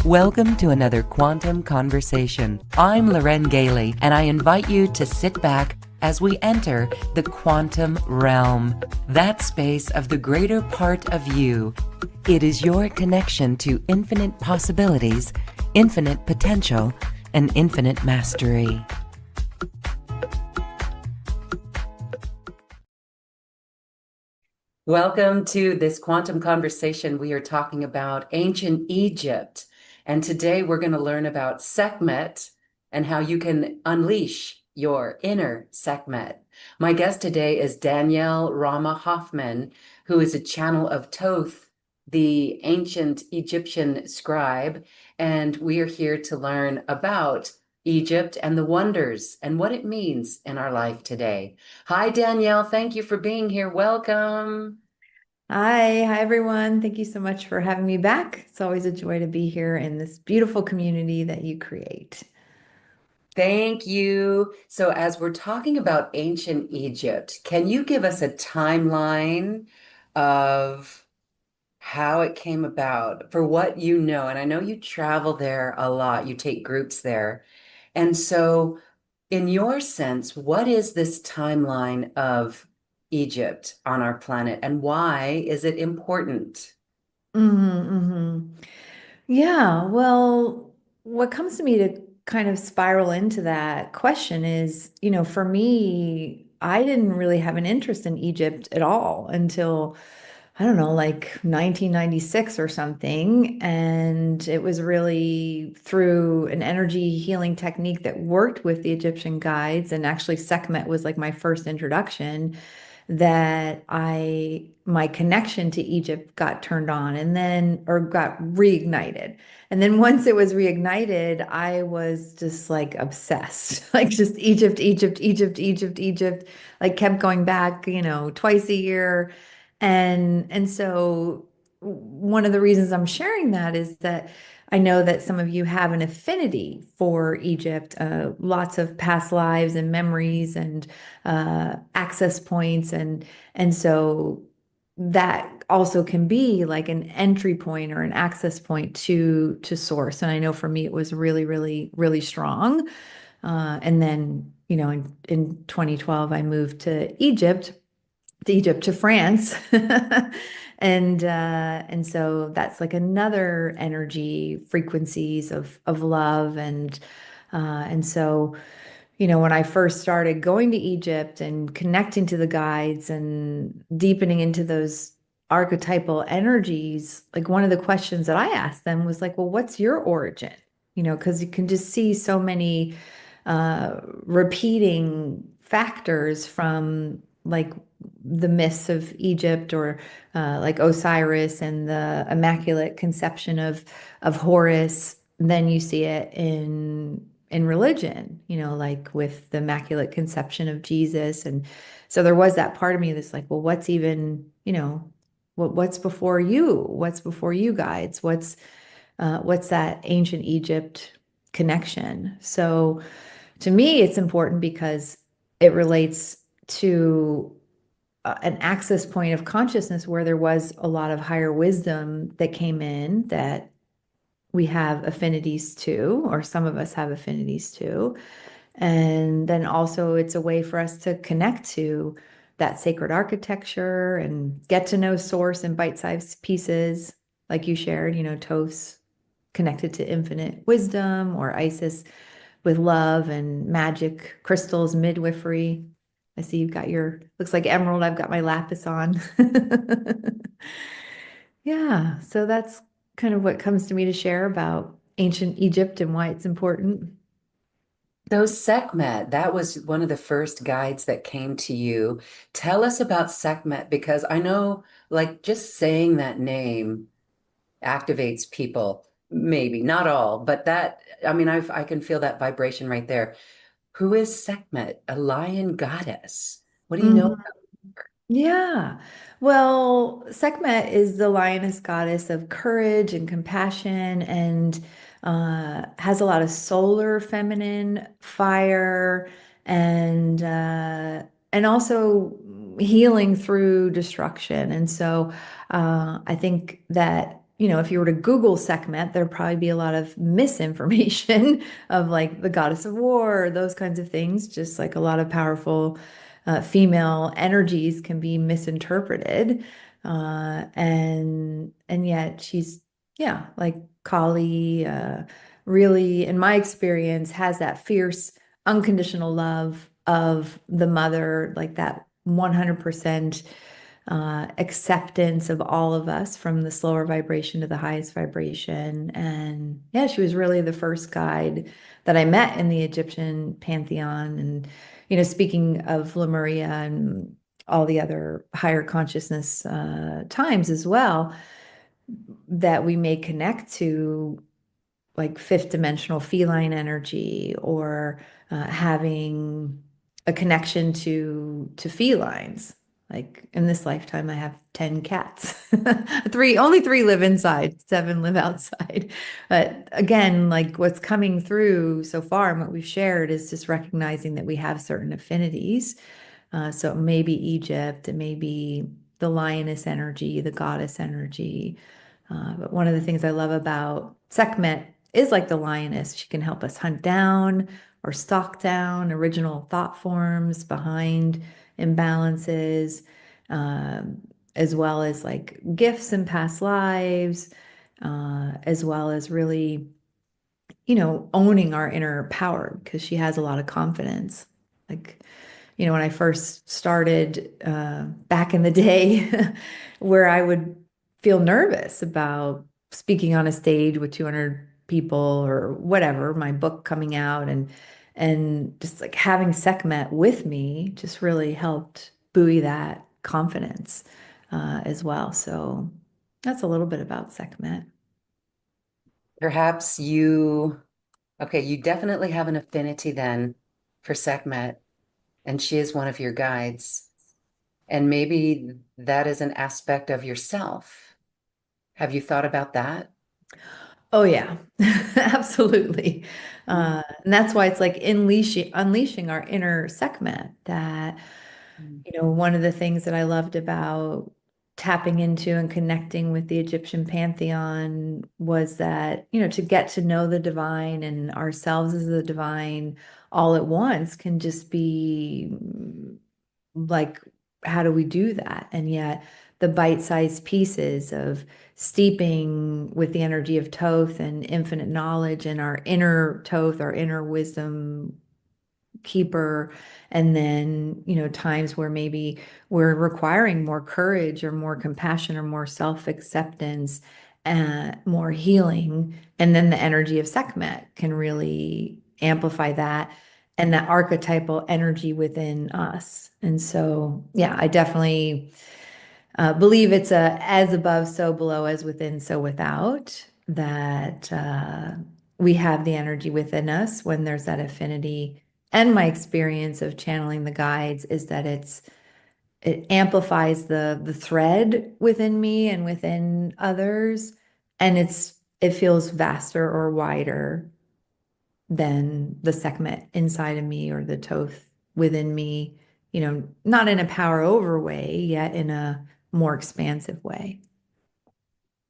Welcome to another Quantum Conversation. I'm Loren Gailey, and I invite you to sit back as we enter the quantum realm, that space of the greater part of you. It is your connection to infinite possibilities, infinite potential, and infinite mastery. Welcome to this quantum conversation. We are talking about ancient Egypt. And today we're going to learn about Sekhmet and how you can unleash your inner Sekhmet. My guest today is Danielle Rama Hoffman, who is a channel of Thoth, the ancient Egyptian scribe. And we are here to learn about Egypt and the wonders and what it means in our life today. Hi, Danielle. Thank you for being here. Welcome. Hi everyone. Thank you so much for having me back. It's always a joy to be here in this beautiful community that you create. Thank you. So, as we're talking about ancient Egypt, can you give us a timeline of how it came about for what you know? And I know you travel there a lot, you take groups there. And so, in your sense, what is this timeline of Egypt on our planet and why is it important? Hmm. Yeah, well, what comes to me to kind of spiral into that question is, for me, I didn't really have an interest in Egypt at all until I don't know, like 1996 or something. And it was really through an energy healing technique that worked with the Egyptian guides. And actually, Sekhmet was like my first introduction that my connection to Egypt got turned on and then, or got reignited. And then once it was reignited, I was just like obsessed, like just Egypt, Egypt, Egypt, Egypt, Egypt, like kept going back, twice a year. And so one of the reasons I'm sharing that is that I know that some of you have an affinity for Egypt, lots of past lives and memories and access points, and so that also can be like an entry point or an access point to source. And I know for me it was really, really, really strong. And then in 2012 I moved to France. And so that's like another energy frequencies of love and so when I first started going to Egypt and connecting to the guides and deepening into those archetypal energies, like one of the questions that I asked them was like, well, what's your origin? Because you can just see so many repeating factors from like the myths of Egypt or like Osiris and the Immaculate Conception of Horus. Then you see it in religion, like with the Immaculate Conception of Jesus. And so there was that part of me that's like, well, what's even, what's before you? What's before you guides? What's that ancient Egypt connection? So to me, it's important because it relates to an access point of consciousness where there was a lot of higher wisdom that came in that we have affinities to, or some of us have affinities to. And then also, it's a way for us to connect to that sacred architecture and get to know source in bite-sized pieces, like you shared, Thoth's connected to infinite wisdom, or Isis with love and magic, crystals, midwifery. I see you've got your, looks like emerald. I've got my lapis on. Yeah, so that's kind of what comes to me to share about ancient Egypt and why it's important. So, Sekhmet, that was one of the first guides that came to you. Tell us about Sekhmet because I know, like, just saying that name activates people. Maybe not all, but that, I mean, I can feel that vibration right there. Who is Sekhmet? A lion goddess. What do you know Mhm. about her? Yeah. Well, Sekhmet is the lioness goddess of courage and compassion and has a lot of solar feminine fire and also healing through destruction. And so I think that if you were to Google Sekhmet, there'd probably be a lot of misinformation of like the goddess of war, those kinds of things. Just like a lot of powerful female energies can be misinterpreted, and yet she's like Kali, really, in my experience, has that fierce, unconditional love of the mother, like that 100% acceptance of all of us from the slower vibration to the highest vibration. And yeah, she was really the first guide that I met in the Egyptian pantheon. And, speaking of Lemuria and all the other higher consciousness times as well, that we may connect to like fifth dimensional feline energy, or having a connection to felines. Like in this lifetime, I have 10 cats. Only three live inside, seven live outside. But again, like what's coming through so far and what we've shared is just recognizing that we have certain affinities. So it may be Egypt, it may be the lioness energy, the goddess energy. But one of the things I love about Sekhmet is like the lioness. She can help us hunt down or stalk down original thought forms behind imbalances, as well as like gifts in past lives, as well as really, owning our inner power because she has a lot of confidence. Like, when I first started back in the day, where I would feel nervous about speaking on a stage with 200 people or whatever, my book coming out, and just like having Sekhmet with me just really helped buoy that confidence as well. So that's a little bit about Sekhmet. Perhaps okay, you definitely have an affinity then for Sekhmet, and she is one of your guides. And maybe that is an aspect of yourself. Have you thought about that? Oh yeah, absolutely. And that's why it's like unleashing our inner Sekhmet. That, Mhm. one of the things that I loved about tapping into and connecting with the Egyptian pantheon was that, to get to know the divine and ourselves as the divine all at once can just be like, how do we do that? And yet, the bite-sized pieces of steeping with the energy of Thoth and infinite knowledge and our inner Thoth, our inner wisdom keeper, and then, times where maybe we're requiring more courage or more compassion or more self-acceptance, more healing, and then the energy of Sekhmet can really amplify that and that archetypal energy within us. And so, yeah, I definitely believe it's a as above, so below, as within, so without, that we have the energy within us when there's that affinity. And my experience of channeling the guides is that it amplifies the thread within me and within others, and it feels vaster or wider than the Sekhmet inside of me or the Thoth within me, not in a power over way, yet in a more expansive way.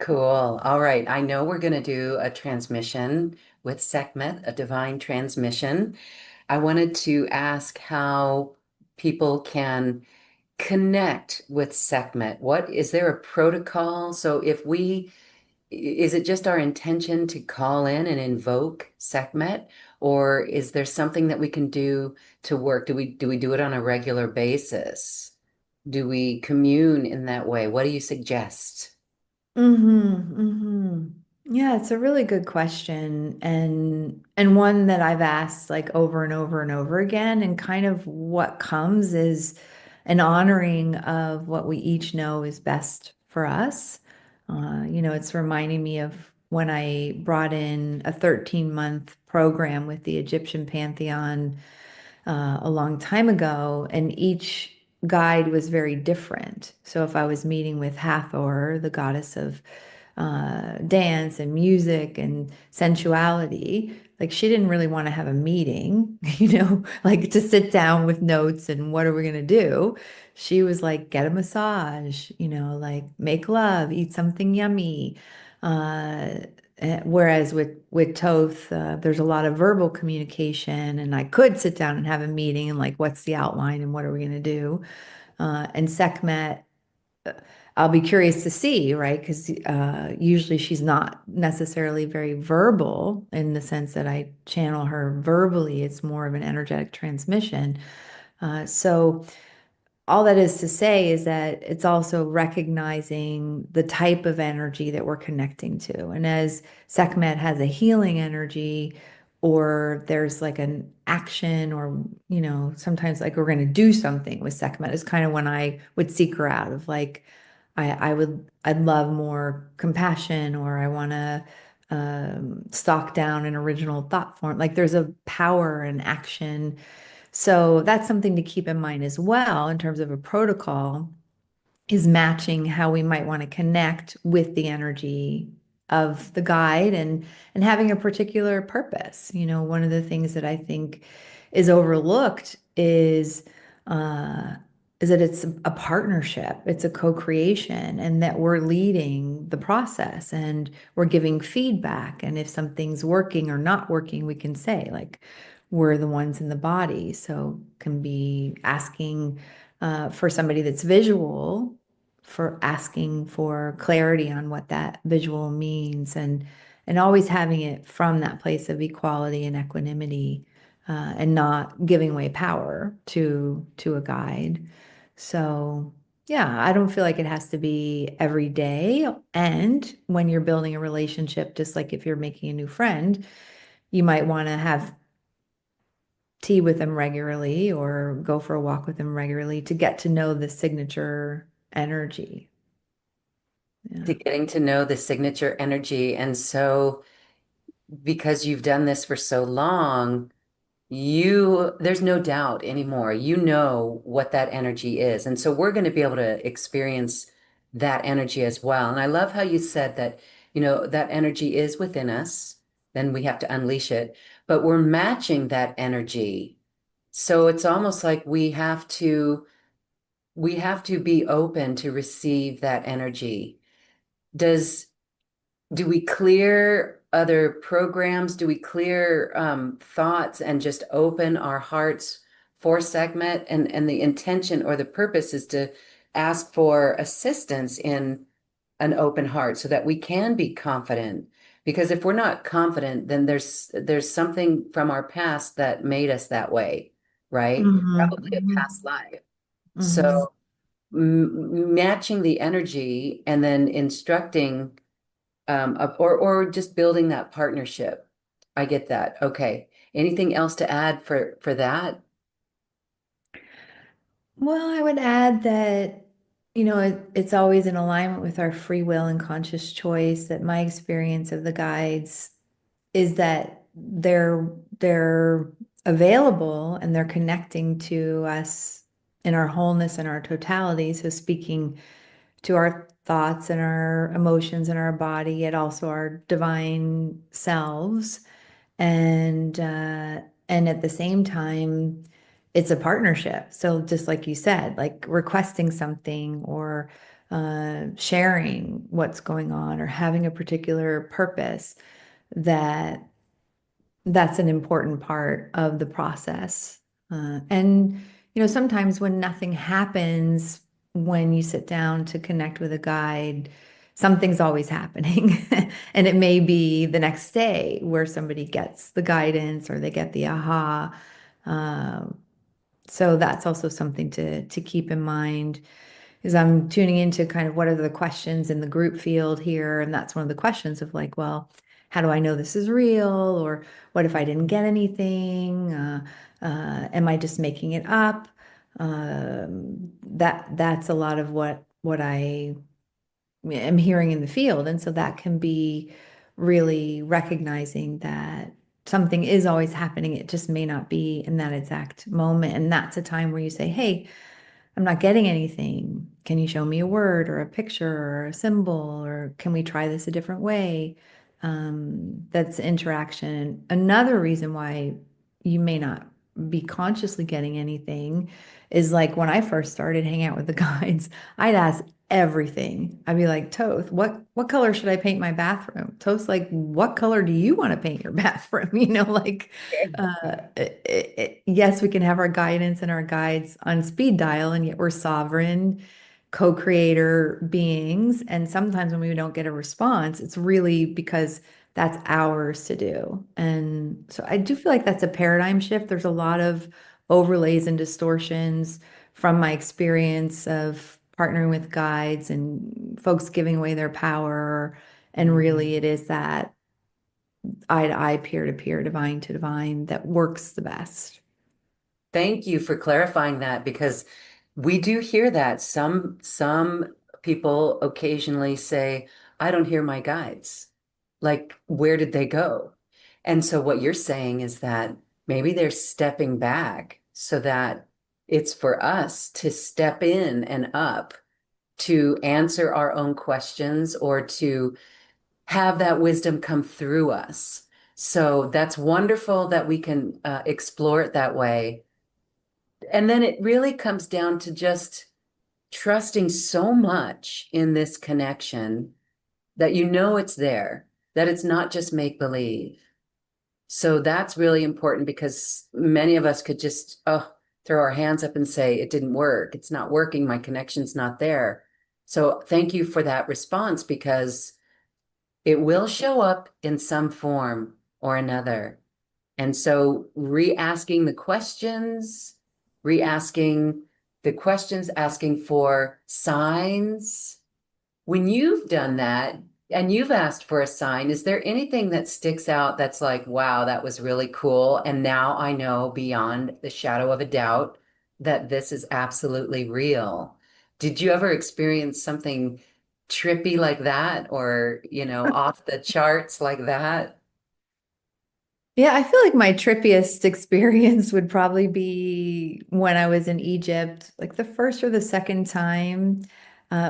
Cool. All right. I know we're going to do a transmission with Sekhmet, a divine transmission. I wanted to ask how people can connect with Sekhmet. What is there a protocol? So is it just our intention to call in and invoke Sekhmet, or is there something that we can do to work? Do we do it on a regular basis? Do we commune in that way? What do you suggest? Mm-hmm. Yeah, it's a really good question, and one that I've asked like over and over and over again. And kind of what comes is an honoring of what we each know is best for us. It's reminding me of when I brought in a 13-month program with the Egyptian pantheon a long time ago, and each guide was very different. So if I was meeting with Hathor, the goddess of dance and music and sensuality, like she didn't really want to have a meeting, like to sit down with notes and what are we going to do? She was like, get a massage, like make love, eat something yummy. Uh, Whereas with Toth, there's a lot of verbal communication, and I could sit down and have a meeting and like, what's the outline and what are we going to do? And Sekhmet, I'll be curious to see, right? Because usually she's not necessarily very verbal in the sense that I channel her verbally. It's more of an energetic transmission. So all that is to say is that it's also recognizing the type of energy that we're connecting to. And as Sekhmet has a healing energy, or there's like an action, or, sometimes like we're going to do something with Sekhmet is kind of when I would seek her out of like, I'd love more compassion, or I want to stalk down an original thought form. Like there's a power and action, so that's something to keep in mind as well in terms of a protocol, is matching how we might want to connect with the energy of the guide, and having a particular purpose. One of the things that I think is overlooked uh, is that it's a partnership, it's a co-creation, and that we're leading the process and we're giving feedback. And if something's working or not working, we can say like, we're the ones in the body. So can be asking for somebody that's visual, for asking for clarity on what that visual means, and always having it from that place of equality and equanimity, and not giving away power to a guide. So yeah, I don't feel like it has to be every day. And when you're building a relationship, just like if you're making a new friend, you might want to have tea with them regularly or go for a walk with them regularly to get to know the signature energy. Yeah. To getting to know the signature energy. And so, because you've done this for so long, there's no doubt anymore. You know what that energy is. And so we're going to be able to experience that energy as well. And I love how you said that, that energy is within us, then we have to unleash it, but we're matching that energy. So it's almost like we have to be open to receive that energy. Does do we clear other programs? Do we clear thoughts and just open our hearts for segment? And the intention or the purpose is to ask for assistance in an open heart so that we can be confident. Because if we're not confident, then there's something from our past that made us that way, right? Probably a Mm-hmm. past life. Mm-hmm. So matching the energy and then instructing or just building that partnership. I get that. Okay. Anything else to add for that? Well, I would add that, it's always in alignment with our free will and conscious choice, that my experience of the guides is that they're available and they're connecting to us in our wholeness and our totality. So speaking to our thoughts and our emotions and our body, yet also our divine selves. And at the same time, it's a partnership. So just like you said, like requesting something, or sharing what's going on, or having a particular purpose, that that's an important part of the process. And, sometimes when nothing happens, when you sit down to connect with a guide, something's always happening. And it may be the next day where somebody gets the guidance or they get the aha. Um, so that's also something to keep in mind, is I'm tuning into kind of what are the questions in the group field here. And that's one of the questions of like, well, how do I know this is real? Or what if I didn't get anything? Am I just making it up? That's a lot of what I am hearing in the field. And so that can be really recognizing that something is always happening. It just may not be in that exact moment. And that's a time where you say, hey, I'm not getting anything. Can you show me a word or a picture or a symbol? Or can we try this a different way? That's interaction. Another reason why you may not be consciously getting anything is like when I first started hanging out with the guides, I'd ask everything. I'd be like, Toth, what color should I paint my bathroom? Toth's like, what color do you want to paint your bathroom? Like, yes, we can have our guidance and our guides on speed dial, and yet we're sovereign co-creator beings. And sometimes when we don't get a response, it's really because that's ours to do. And so I do feel like that's a paradigm shift. There's a lot of overlays and distortions from my experience of partnering with guides and folks giving away their power. And really, it is that eye to eye, peer to peer, divine to divine that works the best. Thank you for clarifying that because we do hear that. Some people occasionally say, I don't hear my guides. Like, where did they go? And so what you're saying is that maybe they're stepping back so that it's for us to step in and up to answer our own questions or to have that wisdom come through us. So that's wonderful that we can explore it that way. And then it really comes down to just trusting so much in this connection that you know it's there, that it's not just make believe. So that's really important because many of us could just throw our hands up and say, it didn't work. It's not working. My connection's not there. So thank you for that response because it will show up in some form or another. And so re-asking the questions, re-asking the questions, asking for signs. When you've done that and you've asked for a sign, is there anything that sticks out that's like, wow, that was really cool. And now I know beyond the shadow of a doubt that this is absolutely real. Did you ever experience something trippy like that or, off the charts like that? Yeah, I feel like my trippiest experience would probably be when I was in Egypt, like the first or the second time.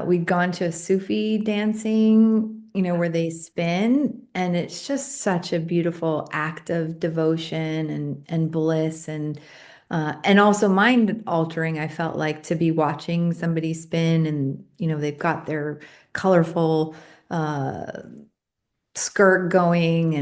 We'd gone to a Sufi dancing, where they spin, and it's just such a beautiful act of devotion and bliss and also mind altering. I felt like to be watching somebody spin, and they've got their colorful uh, skirt going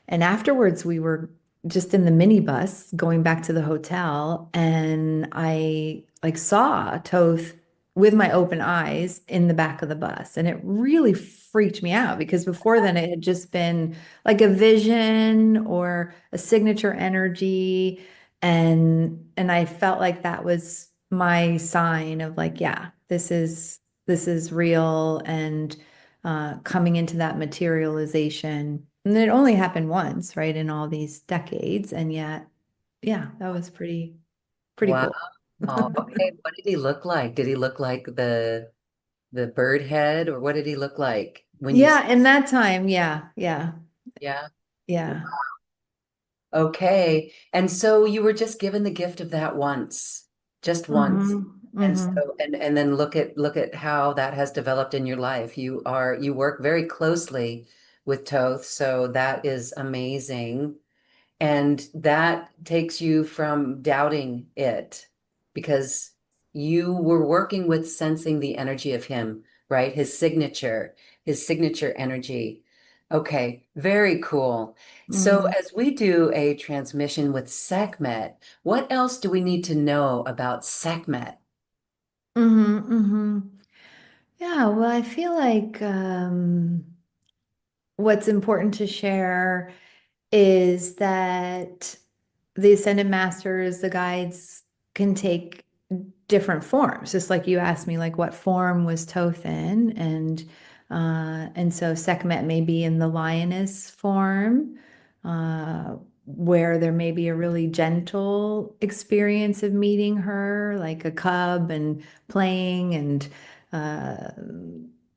and afterwards we were just in the minibus going back to the hotel and I like saw Toth with my open eyes in the back of the bus and it really freaked me out because before then it had just been like a vision or a signature energy and I felt like that was my sign of like yeah this is real and coming into that materialization. And it only happened once, right, in all these decades. And yet, yeah, that was pretty Wow. cool. Okay. What did he look like? Did he look like the bird head or what did he look like when you Yeah, in that time, yeah, yeah, yeah. yeah. Okay. And so you were just given the gift of that once, just once. And Hmm. so and then look at how that has developed in your life. You work very closely with Toth, so that is amazing. And that takes you from doubting it because you were working with sensing the energy of him, right? His signature energy. Okay, very cool. So Hmm. as we do a transmission with Sekhmet, what else do we need to know about Sekhmet? Hmm. Hmm. Yeah, well, I feel like what's important to share is that the ascended masters, the guides can take different forms. Just like you asked me, like what form was Thoth in, and so Sekhmet may be in the lioness form, where there may be a really gentle experience of meeting her, like a cub and playing and uh,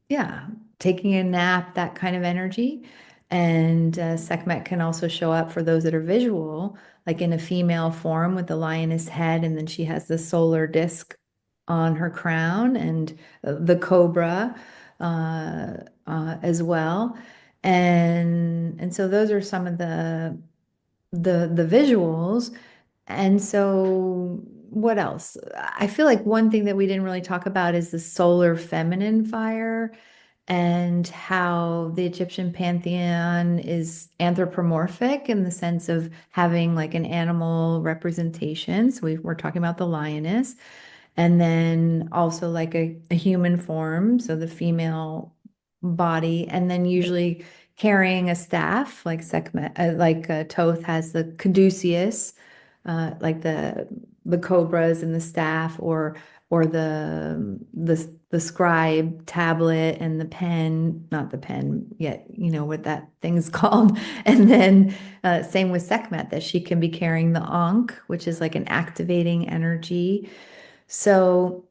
yeah, taking a nap, that kind of energy. And Sekhmet can also show up for those that are visual, like in a female form with the lioness head, and then she has the solar disc on her crown and the cobra as well. And so those are some of the visuals. And so what else? I feel like one thing that we didn't really talk about is the solar feminine fire and how the Egyptian pantheon is anthropomorphic in the sense of having like an animal representation. So we're talking about the lioness, and then also like a human form, so the female body, and then usually carrying a staff, like Sekhmet, Thoth has the caduceus, like the cobras and the staff, or the scribe tablet and the pen, not the pen yet, you know what that thing's called. And then same with Sekhmet, that she can be carrying the Ankh, which is like an activating energy. So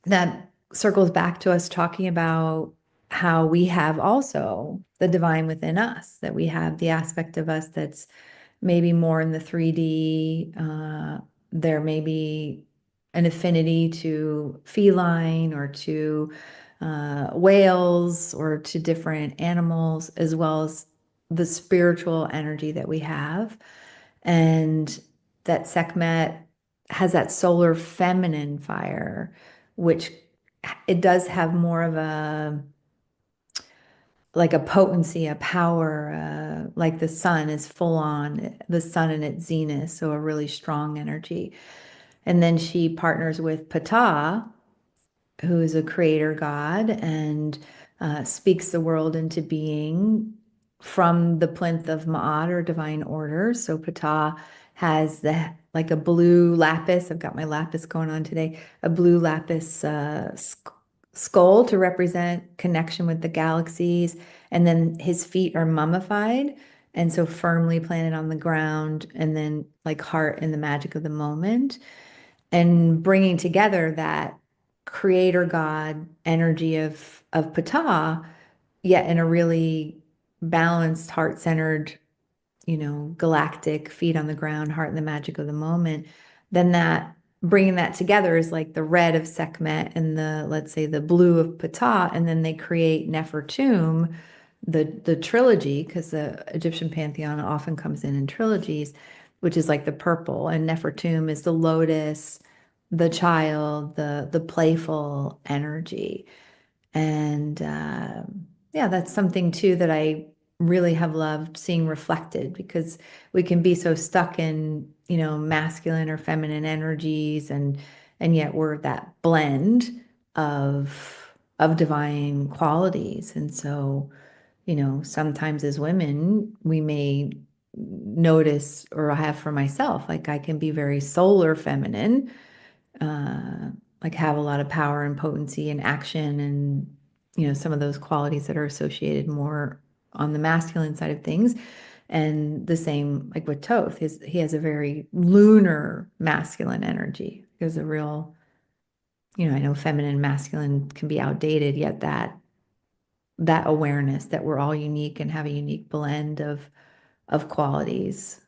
that circles back to us talking about how we have also the divine within us, that we have the aspect of us that's maybe more in the 3D. There may be an affinity to feline or to whales or to different animals, as well as the spiritual energy that we have. And that Sekhmet has that solar feminine fire, which it does have more of a like a potency, a power, like the sun is full on, the sun in its zenith, so a really strong energy. And then she partners with Ptah, who is a creator god and speaks the world into being from the plinth of Ma'at or divine order. So Ptah has the like a blue lapis. I've got my lapis going on today. A blue lapis skull to represent connection with the galaxies, and then his feet are mummified and so firmly planted on the ground, and then like heart in the magic of the moment, and bringing together that creator God energy of Ptah, yet in a really balanced, heart-centered, galactic, feet on the ground, heart in the magic of the moment. Then that bringing that together is like the red of Sekhmet and the, let's say, the blue of Ptah, and then they create Nefertum, the trilogy, because the Egyptian pantheon often comes in trilogies, which is like the purple, and Nefertum is the lotus, the child, the playful energy. And yeah, that's something too that I really have loved seeing reflected, because we can be so stuck in, masculine or feminine energies, and yet we're that blend of divine qualities. And so, sometimes as women, we may notice, or I have for myself, like I can be very solar feminine, uh, like have a lot of power and potency and action, and some of those qualities that are associated more on the masculine side of things. And the same like with Toth, he has a very lunar masculine energy. There's a real, I know feminine and masculine can be outdated, yet that awareness that we're all unique and have a unique blend of qualities.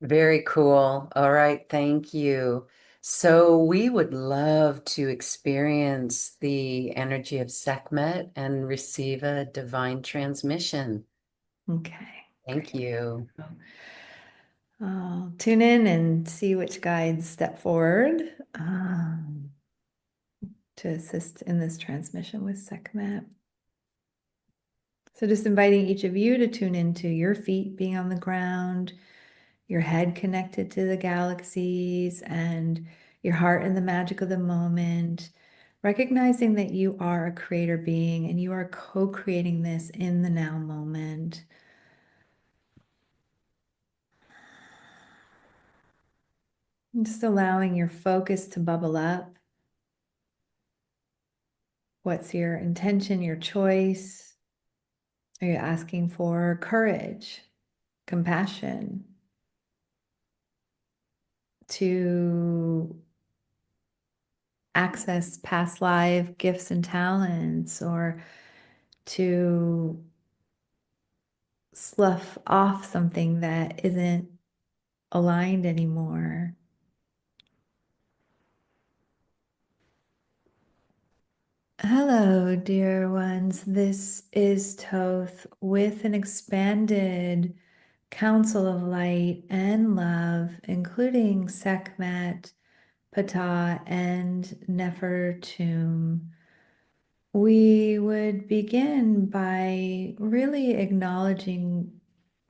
Very cool. All right, thank you. So we would love to experience the energy of Sekhmet and receive a divine transmission. Okay, Thank great. you. I'll tune in and see which guides step forward to assist in this transmission with Sekhmet. So just inviting each of you to tune into your feet being on the ground, your head connected to the galaxies, and your heart in the magic of the moment, recognizing that you are a creator being and you are co-creating this in the now moment. And just allowing your focus to bubble up. What's your intention, your choice? Are you asking for courage, compassion, to access past life gifts and talents, or to slough off something that isn't aligned anymore? Hello, dear ones. This is Toth with an expanded council of light and love, including Sekhmet, Ptah, and Nefertum, we would begin by really acknowledging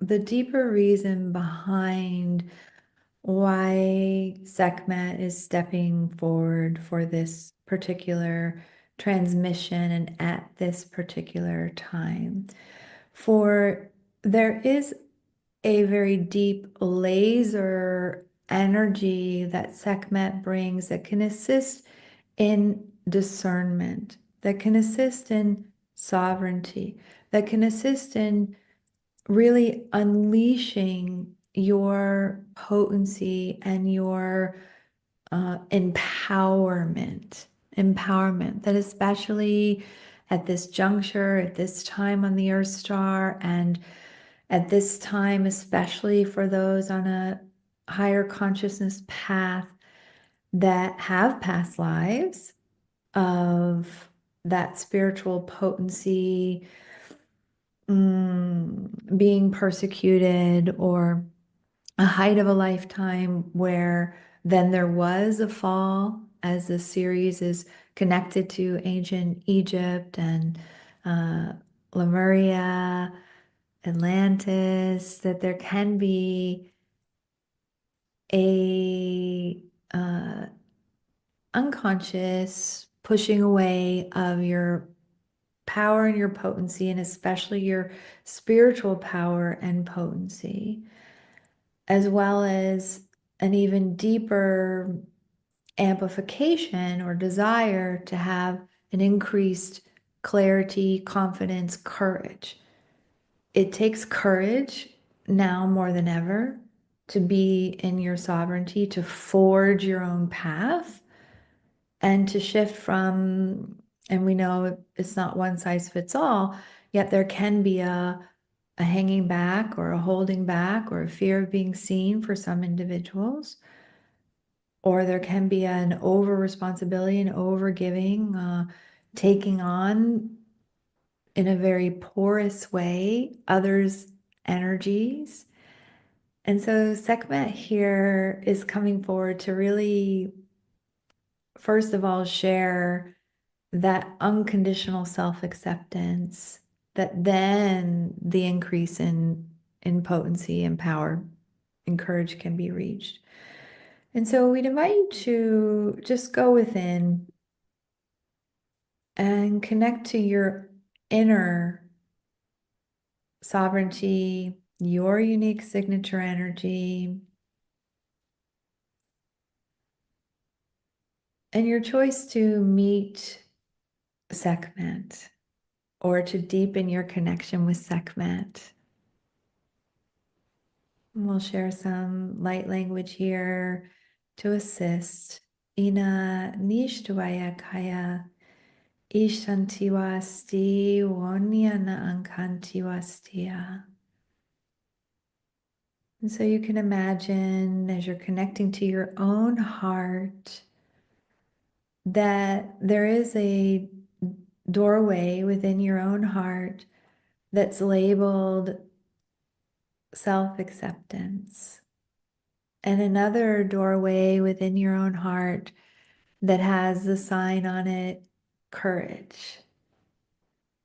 the deeper reason behind why Sekhmet is stepping forward for this particular transmission and at this particular time. For there is a very deep laser energy that Sekhmet brings that can assist in discernment, that can assist in sovereignty, that can assist in really unleashing your potency and your empowerment that especially at this juncture, at this time on the Earth star, and at this time, especially for those on a higher consciousness path that have past lives of that spiritual potency, being persecuted, or a height of a lifetime where then there was a fall, as the series is connected to ancient Egypt and Lemuria, Atlantis, that there can be a unconscious pushing away of your power and your potency, and especially your spiritual power and potency, as well as an even deeper amplification or desire to have an increased clarity, confidence, courage. It takes courage now more than ever to be in your sovereignty, to forge your own path, and to shift from, and we know it's not one size fits all, yet there can be a hanging back or a holding back or a fear of being seen for some individuals. Or there can be an over responsibility and over giving, taking on in a very porous way others' energies. And so Sekhmet here is coming forward to really, first of all, share that unconditional self-acceptance, that then the increase in potency and power and courage can be reached. And so we'd invite you to just go within and connect to your inner sovereignty, your unique signature energy, and your choice to meet Sekhmet or to deepen your connection with Sekhmet. And we'll share some light language here to assist. Ina nishtuaya kaya ishantiwasti wonyana ankantiwastia. And so you can imagine as you're connecting to your own heart that there is a doorway within your own heart that's labeled self-acceptance, and another doorway within your own heart that has the sign on it, courage,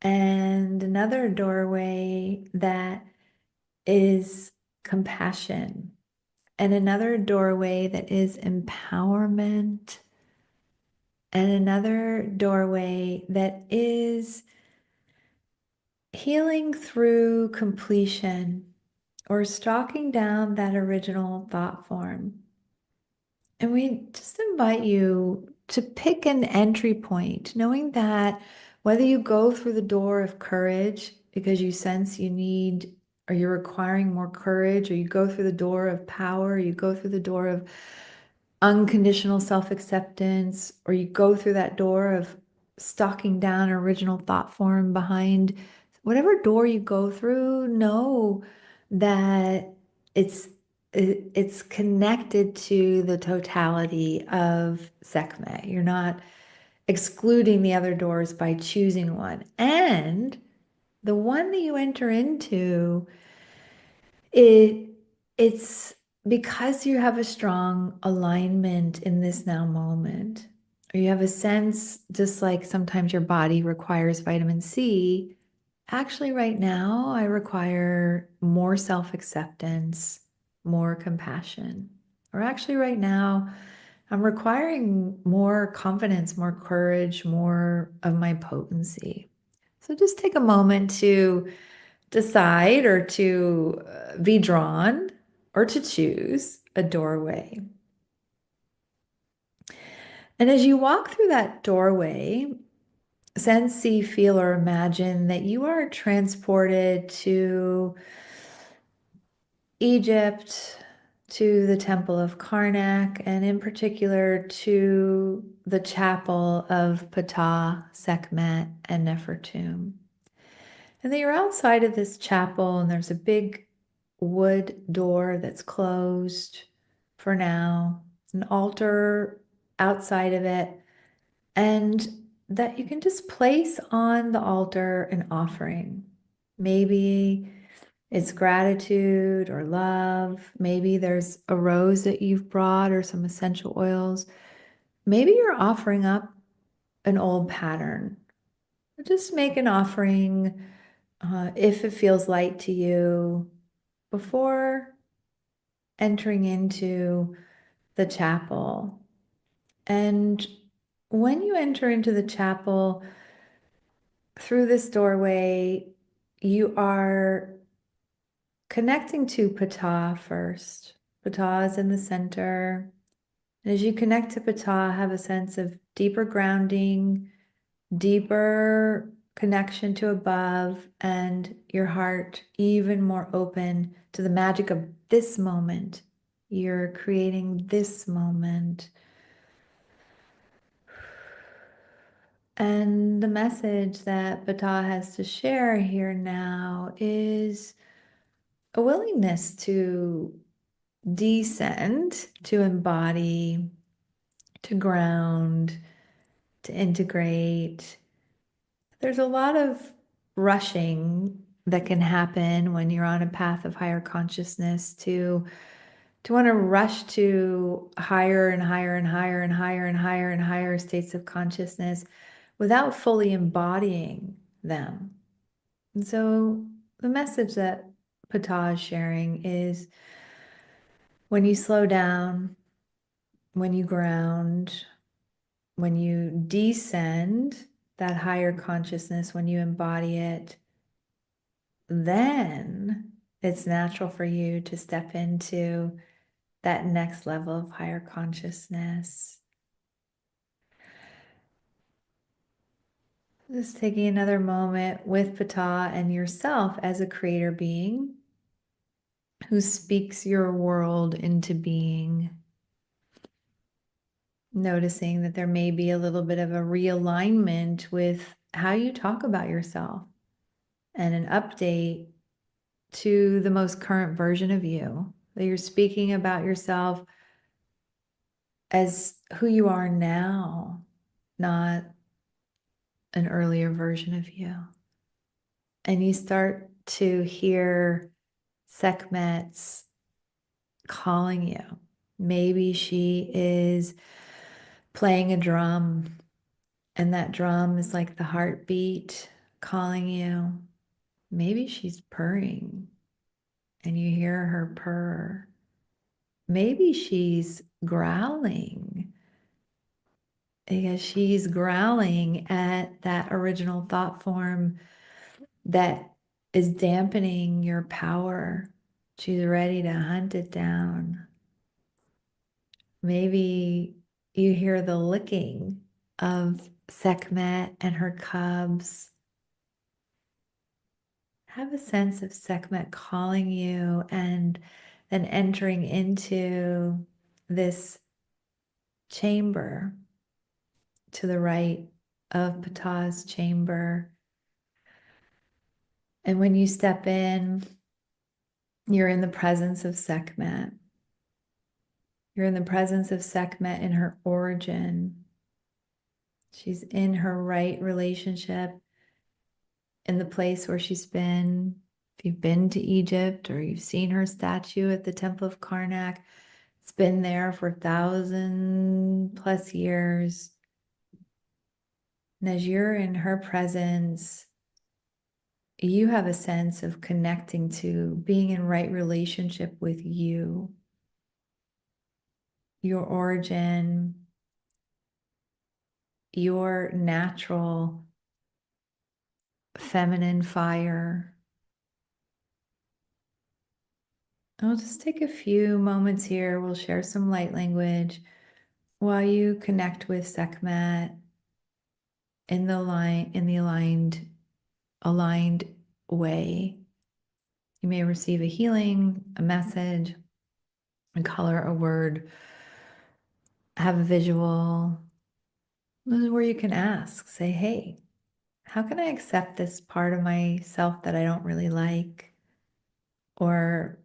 and another doorway that is compassion, and another doorway that is empowerment, and another doorway that is healing through completion or stalking down that original thought form. And we just invite you to pick an entry point, knowing that whether you go through the door of courage because you sense you need or you're requiring more courage, or you go through the door of power, or you go through the door of unconditional self-acceptance, or you go through that door of stalking down original thought form behind, whatever door you go through, know that it's connected to the totality of Sekhmet. You're not excluding the other doors by choosing one. And the one that you enter into It it's because you have a strong alignment in this now moment, or you have a sense, just like sometimes your body requires vitamin C. Actually, right now, I require more self-acceptance, more compassion. Or actually, right now, I'm requiring more confidence, more courage, more of my potency. So just take a moment to decide or to be drawn or to choose a doorway. And as you walk through that doorway, sense, see, feel, or imagine that you are transported to Egypt, to the Temple of Karnak, and in particular to the chapel of Ptah, Sekhmet, and Nefertum. And then you're outside of this chapel, and there's a big wood door that's closed for now, an altar outside of it, and that you can just place on the altar an offering. Maybe it's gratitude or love. Maybe there's a rose that you've brought or some essential oils. Maybe you're offering up an old pattern. Just make an offering if it feels light to you before entering into the chapel. And when you enter into the chapel through this doorway, you are connecting to Ptah first. Ptah is in the center. And as you connect to Ptah, have a sense of deeper grounding, deeper connection to above, and your heart even more open to the magic of this moment. You're creating this moment. And the message that Ptah has to share here now is a willingness to descend, to embody, to ground, to integrate. There's a lot of rushing that can happen when you're on a path of higher consciousness to want to rush to higher and higher and higher and higher and higher and higher states of consciousness without fully embodying them. And so the message that Ptah is sharing is when you slow down, when you ground, when you descend that higher consciousness, when you embody it, then it's natural for you to step into that next level of higher consciousness. Just taking another moment with Ptah and yourself as a creator being who speaks your world into being. Noticing that there may be a little bit of a realignment with how you talk about yourself and an update to the most current version of you, that you're speaking about yourself as who you are now, not an earlier version of you. And you start to hear Sekhmet's calling you. Maybe she is playing a drum, and that drum is like the heartbeat calling you. Maybe she's purring and you hear her purr. Maybe she's growling because she's growling at that original thought form that is dampening your power. She's ready to hunt it down. Maybe you hear the licking of Sekhmet and her cubs. Have a sense of Sekhmet calling you and then entering into this chamber to the right of Ptah's chamber. And when you step in, you're in the presence of Sekhmet. You're in the presence of Sekhmet in her origin. She's in her right relationship, in the place where she's been If you've been to Egypt or you've seen her statue at the Temple of Karnak, it's been there for 1,000+ years. And as you're in her presence, you have a sense of connecting to being in right relationship with you, your origin, your natural feminine fire. I'll just take a few moments here. We'll share some light language while you connect with Sekhmet in the aligned way. You may receive a healing, a message, a color, a word, have a visual. This is where you can ask, say, hey, how can I accept this part of myself that I don't really like? Or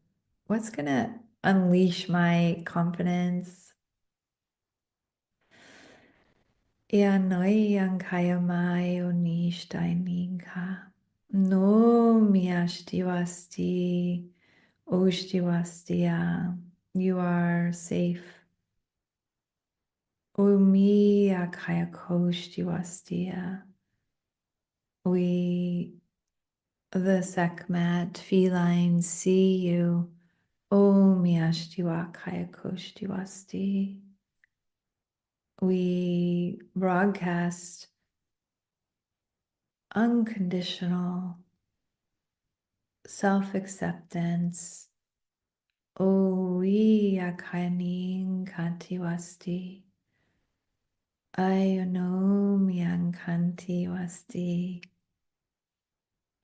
what's going to unleash my confidence? Ianoi ankayamai onishtainingka. No miashtiwasti, oshtiwastia. You are safe. Umi akayakoshtiwastia. We, the Sekhmet felines, see you. Om Yashtiwa Kaya Koshtiwasti. We broadcast unconditional self-acceptance. Oi Akayaning Kantiwasti. Ayonom Yankantiwasti.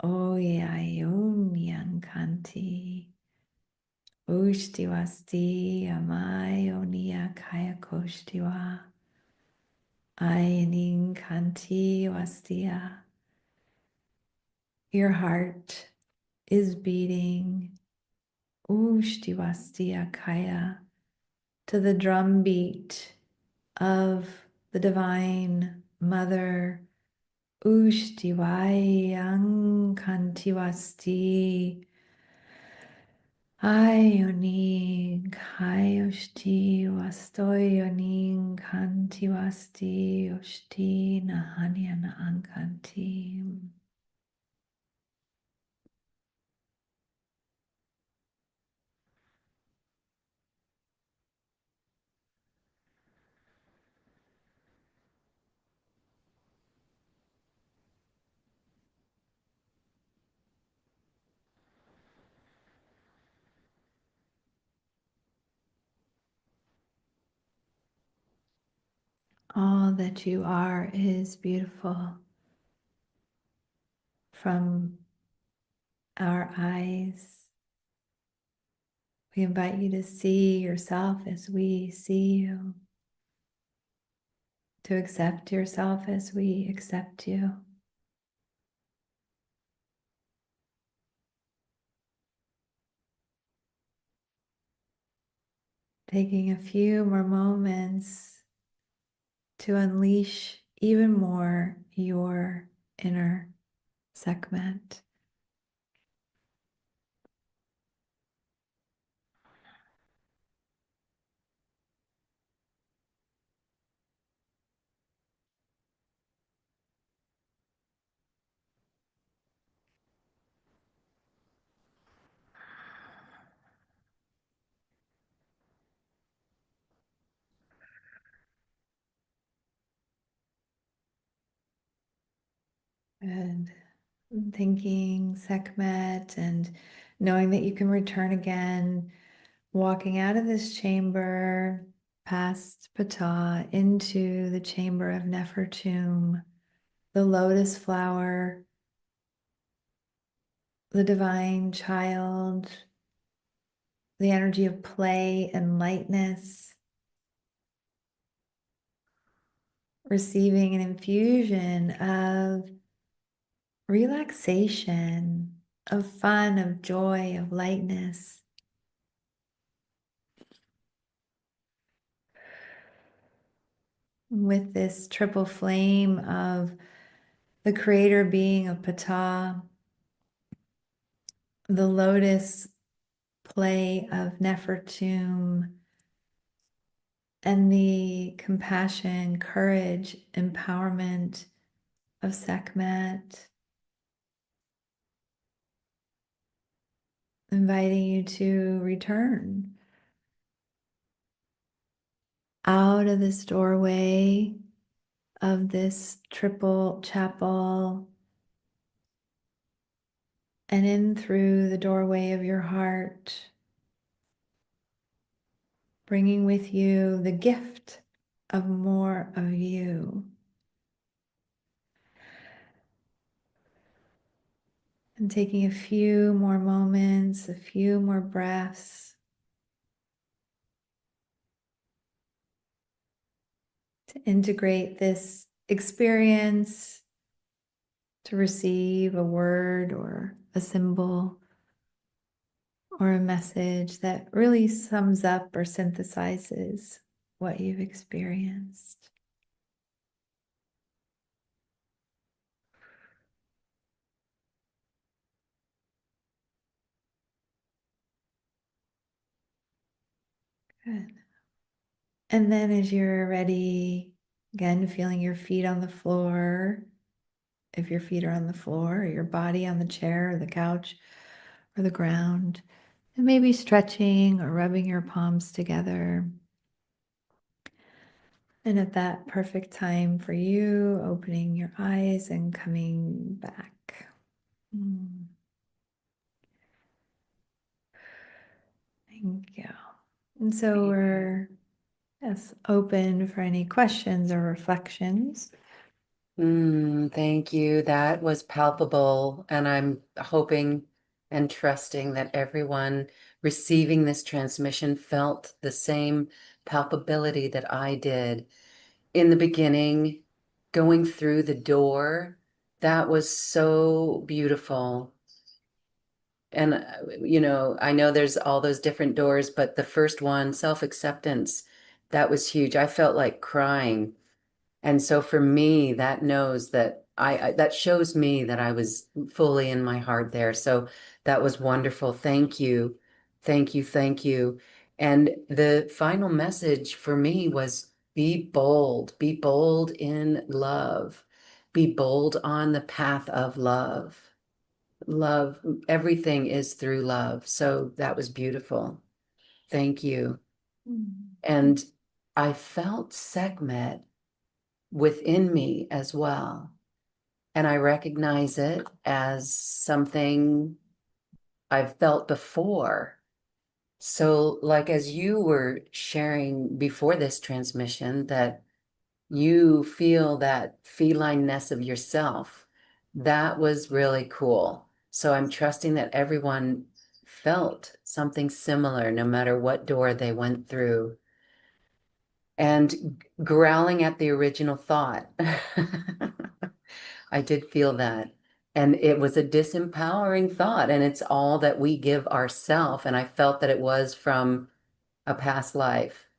Oi Ayom Yankanti. Ushtiwasti Amai Onia Kaya Koshtiwa. Ayaning Kanti Wastia. Your heart is beating Ushtiwastia Kaya to the drum beat of the Divine Mother Ushtiwayang Kantiwasti. Ioning Kayoshti Wastoyoning Kanti Wasti Yoshti Nahanyana Ankanti. All that you are is beautiful. From our eyes, we invite you to see yourself as we see you, to accept yourself as we accept you. Taking a few more moments to unleash even more your inner Sekhmet. And thinking Sekhmet and knowing that you can return again, walking out of this chamber past Ptah into the chamber of Nefertum, the lotus flower, the divine child, the energy of play and lightness, receiving an infusion of relaxation, of fun, of joy, of lightness. With this triple flame of the creator being of Ptah, the lotus play of Nefertum and the compassion, courage, empowerment of Sekhmet, inviting you to return out of this doorway of this triple chapel and in through the doorway of your heart, bringing with you the gift of more of you. And taking a few more moments, a few more breaths to integrate this experience, to receive a word or a symbol or a message that really sums up or synthesizes what you've experienced. Good. And then as you're ready, again, feeling your feet on the floor, if your feet are on the floor, or your body on the chair or the couch or the ground, and maybe stretching or rubbing your palms together. And at that perfect time for you, opening your eyes and coming back. Mm, Thank you. And so we're, yes, open for any questions or reflections. Thank you. That was palpable. And I'm hoping and trusting that everyone receiving this transmission felt the same palpability that I did in the beginning, going through the door. That was so beautiful. And, I know there's all those different doors, but the first one, self-acceptance, that was huge. I felt like crying. And so for me, that knows that that shows me that I was fully in my heart there. So that was wonderful. Thank you. Thank you. Thank you. And the final message for me was be bold in love, be bold on the path of love. Love, everything is through love. So that was beautiful. Thank you. Mm. And I felt Sekhmet within me as well. And I recognize it as something I've felt before. So, like as you were sharing before this transmission, that you feel that felineness of yourself, that was really cool. So, I'm trusting that everyone felt something similar no matter what door they went through. And growling at the original thought. I did feel that. And it was a disempowering thought, and it's all that we give ourself. And I felt that it was from a past life,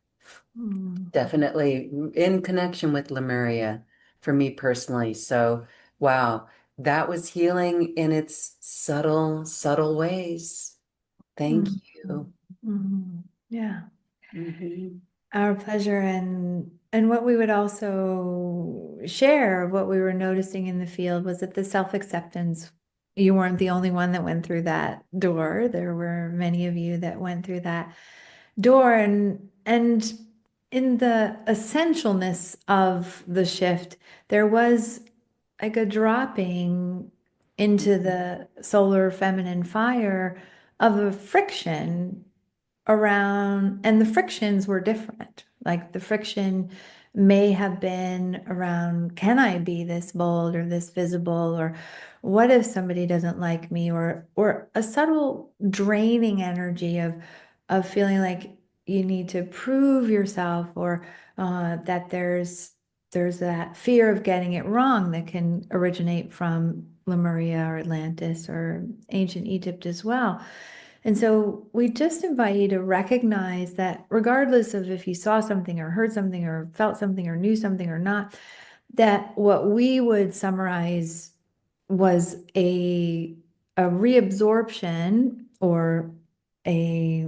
Mm. definitely in connection with Lemuria for me personally. So, wow, that was healing in its subtle, subtle ways. Thank Mm. you. Yeah. Mhm. Our pleasure. And what we would also share, what we were noticing in the field was that the self-acceptance, you weren't the only one that went through that door. There were many of you that went through that door, and in the essentialness of the shift, there was like a dropping into the solar feminine fire of a friction around, and the frictions were different. Like the friction may have been around, can I be this bold or this visible, or what if somebody doesn't like me, or a subtle draining energy of feeling like you need to prove yourself, or that there's that fear of getting it wrong that can originate from Lemuria or Atlantis or ancient Egypt as well. And so we just invite you to recognize that regardless of if you saw something or heard something or felt something or knew something or not, that what we would summarize was a reabsorption or a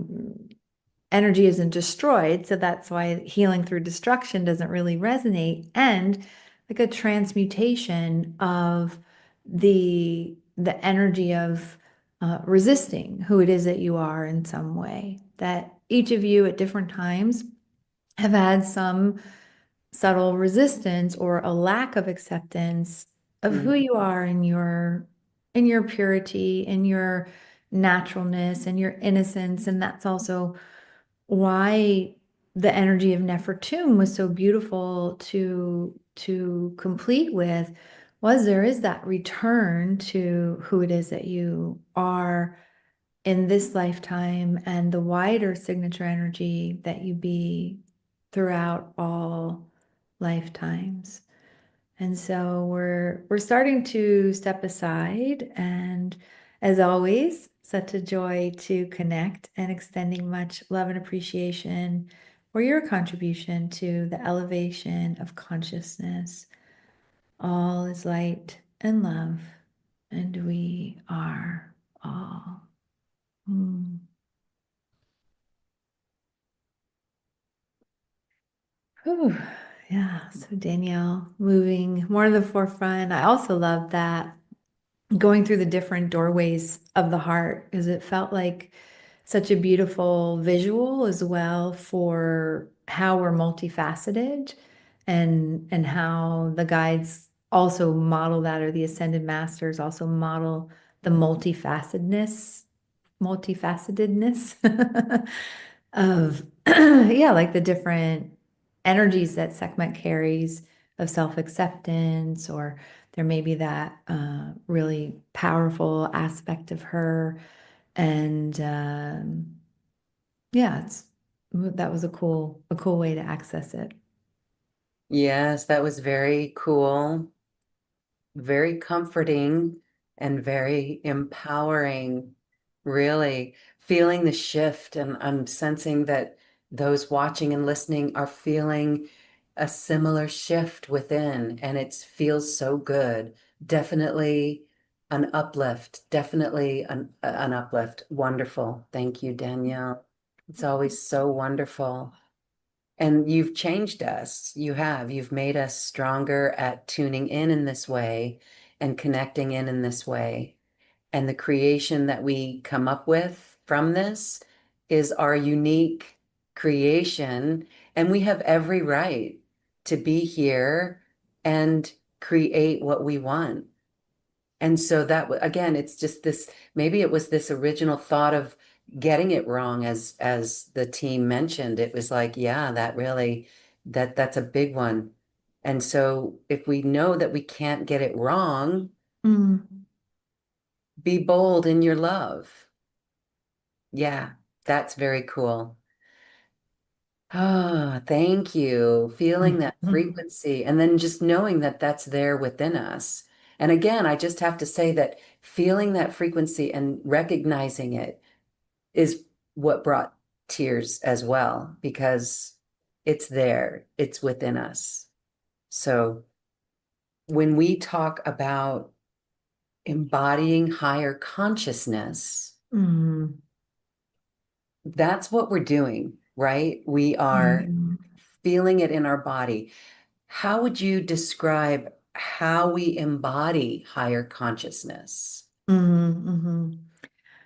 energy isn't destroyed. So that's why healing through destruction doesn't really resonate. And like a transmutation of the energy of resisting who it is that you are in some way. That each of you at different times have had some subtle resistance or a lack of acceptance of who Mm. you are in your purity, in your naturalness and your innocence. And that's also why the energy of Nefertum was so beautiful to complete with, was there is that return to who it is that you are in this lifetime and the wider signature energy that you be throughout all lifetimes. And so we're starting to step aside, and as always, such a joy to connect and extending much love and appreciation for your contribution to the elevation of consciousness. All is light and love, and we are all. Hmm. Whew. Yeah, so Danielle moving more to the forefront. I also love that going through the different doorways of the heart because it felt like such a beautiful visual as well for how we're multifaceted and how the guides also model that, or the ascended masters also model the multifacetedness of yeah, like the different energies that Sekhmet carries of self-acceptance, or there may be that really powerful aspect of her. And yeah, that was a cool way to access it. Yes, that was very cool, very comforting, and very empowering. Really feeling the shift, and I'm sensing that those watching and listening are feeling a similar shift within, and it feels so good. Definitely an uplift, definitely an uplift. Wonderful. Thank you, Danielle. It's always so wonderful. And you've changed us. You have. You've made us stronger at tuning in this way and connecting in this way. And the creation that we come up with from this is our unique creation. And we have every right to be here and create what we want. And so that again, it's just this, maybe it was this original thought of getting it wrong, as the team mentioned. It was like, yeah, that really, that's a big one. And so if we know that we can't get it wrong, Mm. be bold in your love. Yeah, that's very cool. Ah, thank you. Feeling that Mhm. frequency and then just knowing that that's there within us. And again, I just have to say that feeling that frequency and recognizing it is what brought tears as well, because it's there, it's within us. So when we talk about embodying higher consciousness, Mm. that's what we're doing, right? We are Mm. feeling it in our body. How would you describe how we embody higher consciousness? Mhm. Mhm.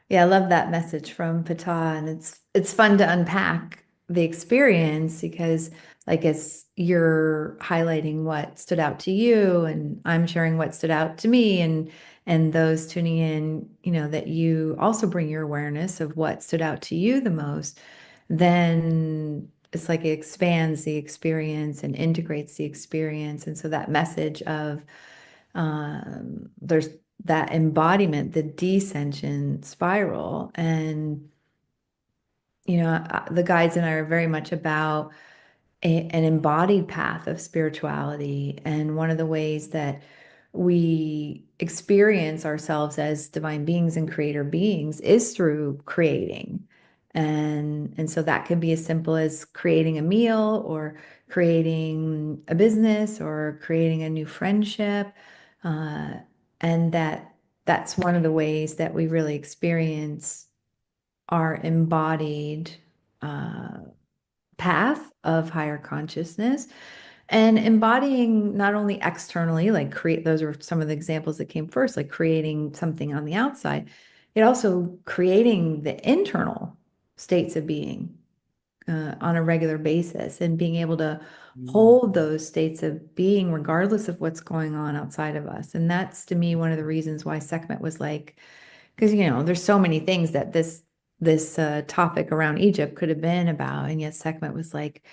Yeah, I love that message from Pata, and it's fun to unpack the experience because, like, as you're highlighting what stood out to you, and I'm sharing what stood out to me, and those tuning in, that you also bring your awareness of what stood out to you the most, then it's like it expands the experience and integrates the experience, and so that message of there's that embodiment, the descension spiral. And, the guides and I are very much about an embodied path of spirituality. And one of the ways that we experience ourselves as divine beings and creator beings is through creating. And so that can be as simple as creating a meal or creating a business or creating a new friendship. Uh, and that that's one of the ways that we really experience our embodied uh, path of higher consciousness. And embodying not only externally, like create, those are some of the examples that came first, like creating something on the outside, it also creating the internal states of being on a regular basis and being able to Mm. hold those states of being regardless of what's going on outside of us. And that's to me one of the reasons why Sekhmet was like, because there's so many things that this topic around Egypt could have been about, and yet Sekhmet was like,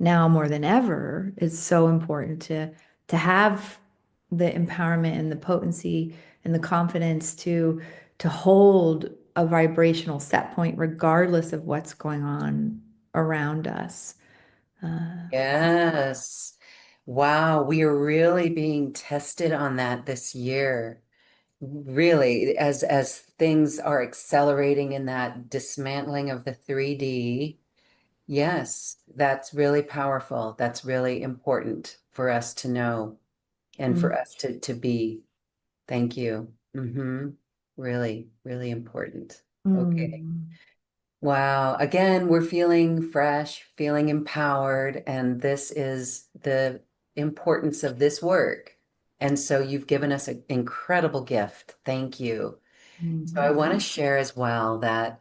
now more than ever, it's so important to have the empowerment and the potency and the confidence to hold a vibrational set point regardless of what's going on around us. Uh, Yes. Wow, we are really being tested on that this year. Really, as things are accelerating in that dismantling of the 3D. Yes, that's really powerful. That's really important for us to know and for mm, us to be. Thank you. Really, really important. Okay. mm, Wow. Again, we're feeling fresh, feeling empowered, and this is the importance of this work. And so you've given us an incredible gift. Thank you. So I want to mm, share as well that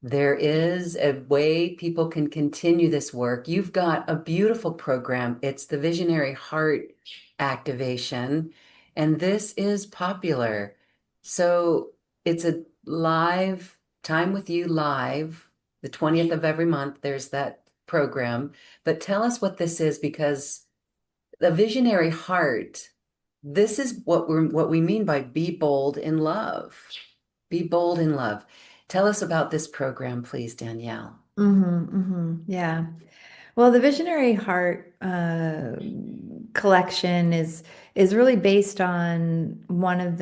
there is a way people can continue this work. You've got a beautiful program. It's the Visionary Heart Activation, and this is popular. So it's a live time with you live, the 20th of every month. There's that program. But tell us what this is because the Visionary Heart, this is what we mean by be bold in love. Be bold in love. Tell us about this program, please, Danielle. yeah. Well, the Visionary Heart collection is really based on one of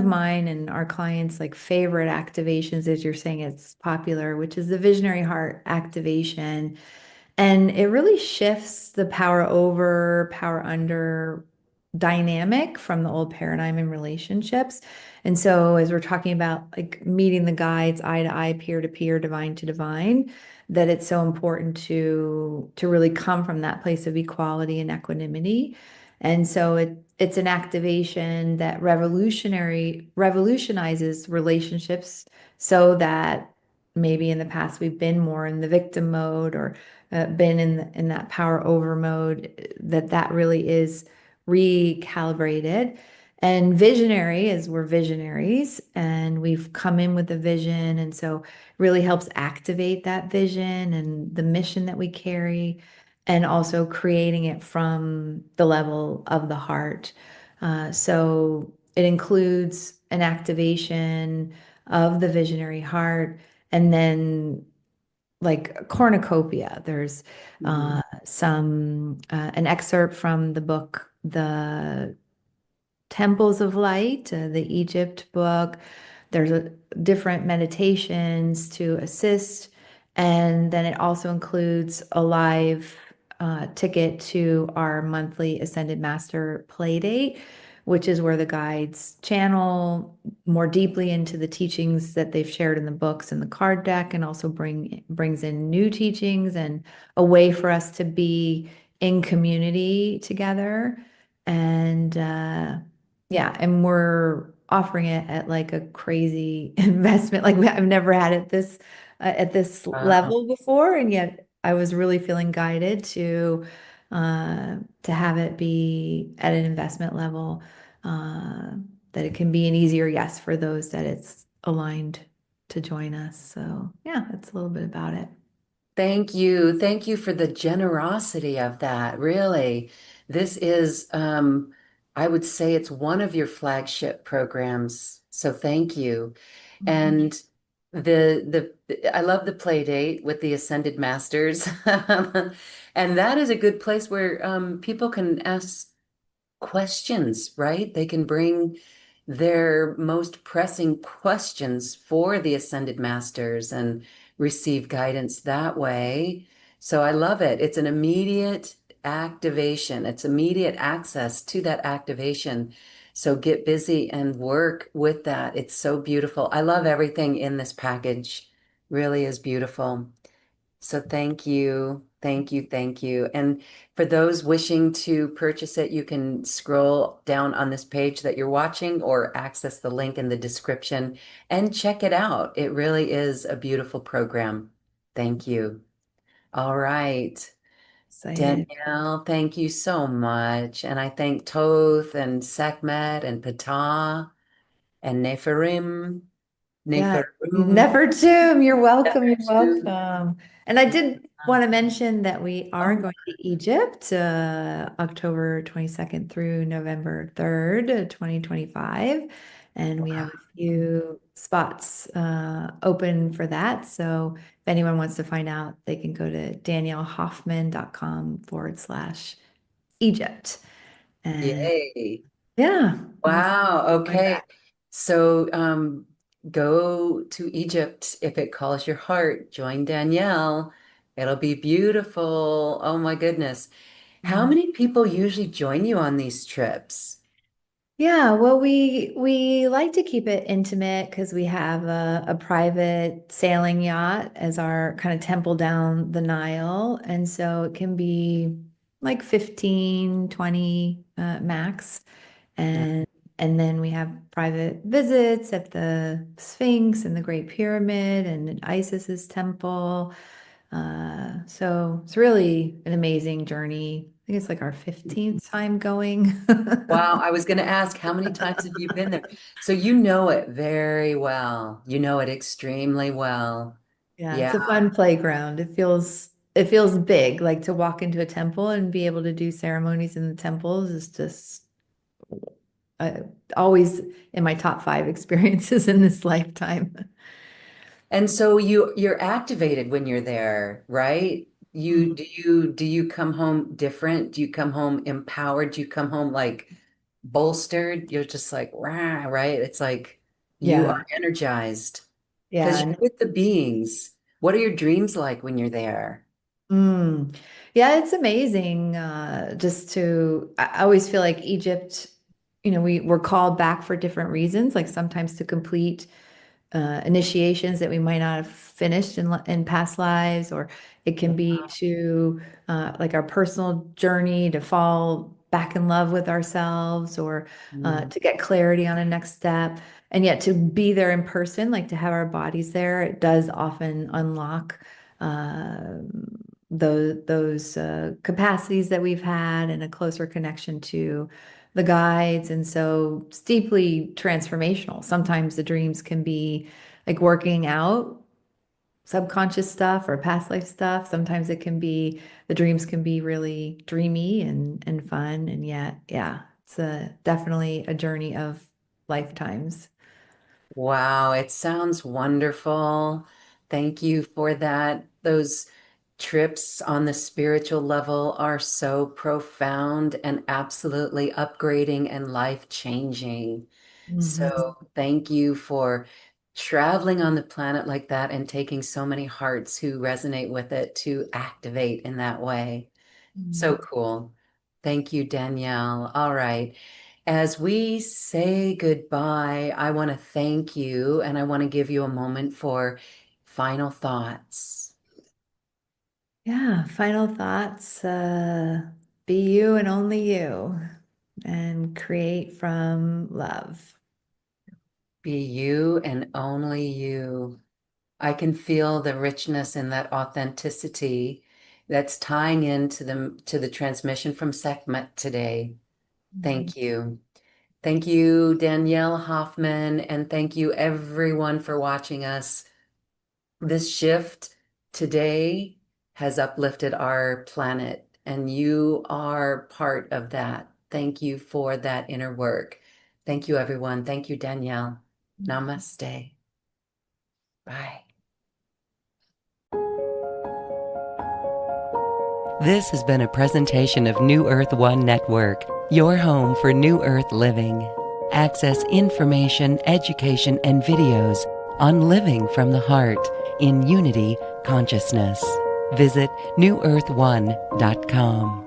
mine and our clients' like favorite activations, as you're saying it's popular, which is the Visionary Heart activation. And it really shifts the power over, power under dynamic from the old paradigm in relationships. And so, as we're talking about like meeting the guides eye to eye, peer to peer, divine to divine, that it's so important to really come from that place of equality and equanimity. And so it's an activation that revolutionizes relationships so that maybe in the past we've been more in the victim mode or been in that power over mode, that really is recalibrated. And visionary is we're visionaries and we've come in with a vision. And so really helps activate that vision and the mission that we carry, and also creating it from the level of the heart. So it includes an activation of the visionary heart, and then like a cornucopia. There's Mhm. some an excerpt from the book, The Temples of Light, the Egypt book. There's different meditations to assist. And then it also includes a live ticket to our monthly Ascended Master play date, which is where the guides channel more deeply into the teachings that they've shared in the books and the card deck, and also brings in new teachings and a way for us to be in community together. And yeah, and we're offering it at like a crazy investment. Like I've never had it this at this Wow. level before, and yet I was really feeling guided to have it be at an investment level, uh, that it can be an easier yes for those that it's aligned to join us. So yeah, that's a little bit about it. Thank you. Thank you for the generosity of that. Really. This is, I would say it's one of your flagship programs. So thank you. Mhm. And I love the play date with the Ascended Masters. And that is a good place where people can ask questions, right? They can bring their most pressing questions for the Ascended Masters and receive guidance that way. So I love it. It's an immediate activation, it's immediate access to that activation. So get busy and work with that. It's so beautiful. I love everything in this package. Really is beautiful. So thank you. Thank you. Thank you. And for those wishing to purchase it, you can scroll down on this page that you're watching or access the link in the description and check it out. It really is a beautiful program. Thank you. All right. Excited. Danielle, thank you so much. And I thank Toth and Sekhmet and Ptah and Yeah, Neferum, Nefertum, you're welcome. You're Nefertum. welcome. And I did want to mention that we are Oh, going to Egypt, October 22nd through November 3rd, 2025. And we have a few spots open for that. So if anyone wants to find out, they can go to daniellehoffman.com/Egypt. And yay. yeah, we'll Wow. find Okay. that. So go to Egypt if it calls your heart. Join Danielle. It'll be beautiful. Oh my goodness. How Mm. many people usually join you on these trips? Yeah, well, we like to keep it intimate because we have a private sailing yacht as our kind of temple down the Nile. And so it can be like 15, 20 max. Yeah. And then we have private visits at the Sphinx and the Great Pyramid and at Isis's temple. So it's really an amazing journey. I think it's like our 15th time going. Wow, I was going to ask, how many times have you been there? So you know it very well. You know it extremely well. Yeah, it's Yeah. a fun playground. It feels big, like to walk into a temple and be able to do ceremonies in the temples is just uh, always in my top five experiences in this lifetime. And so you're activated when you're there, right? Mhm. Do you come home different? Do you come home empowered? Do you come home like bolstered? You're just like, rah, right? It's like you Yeah, are energized because yeah. you're with the beings. What are your dreams like when you're there? Yeah, it's amazing. I always feel like Egypt, we're called back for different reasons, like sometimes to complete initiations that we might not have finished in past lives, or it can be to like our personal journey to fall back in love with ourselves, or Mm. to get clarity on a next step. And yet to be there in person, like to have our bodies there, it does often unlock uh, those capacities that we've had and a closer connection to the guides. And so it's deeply transformational. Sometimes the dreams can be like working out subconscious stuff or past life stuff. Sometimes the dreams can be really dreamy and fun. And yet, yeah, it's definitely a journey of lifetimes. Wow, it sounds wonderful. Thank you for that. Those trips on the spiritual level are so profound and absolutely upgrading and life-changing. Mhm. So thank you for traveling on the planet like that and taking so many hearts who resonate with it to activate in that way. So cool. Thank you, Danielle. All right. As we say goodbye, I want to thank you and I want to give you a moment for final thoughts. Yeah, final thoughts. Be you and only you, and create from love. Be you and only you. I can feel the richness and that authenticity that's tying into the transmission from Sekhmet today. Mhm. Thank you. Thank you, Danielle Hoffman, and thank you everyone for watching us. This shift today has uplifted our planet, and you are part of that. Thank you for that inner work. Thank you, everyone. Thank you, Danielle. Namaste. Bye. This has been a presentation of New Earth One Network, your home for New Earth living. Access information, education, and videos on living from the heart in unity consciousness. Visit newearth1.com.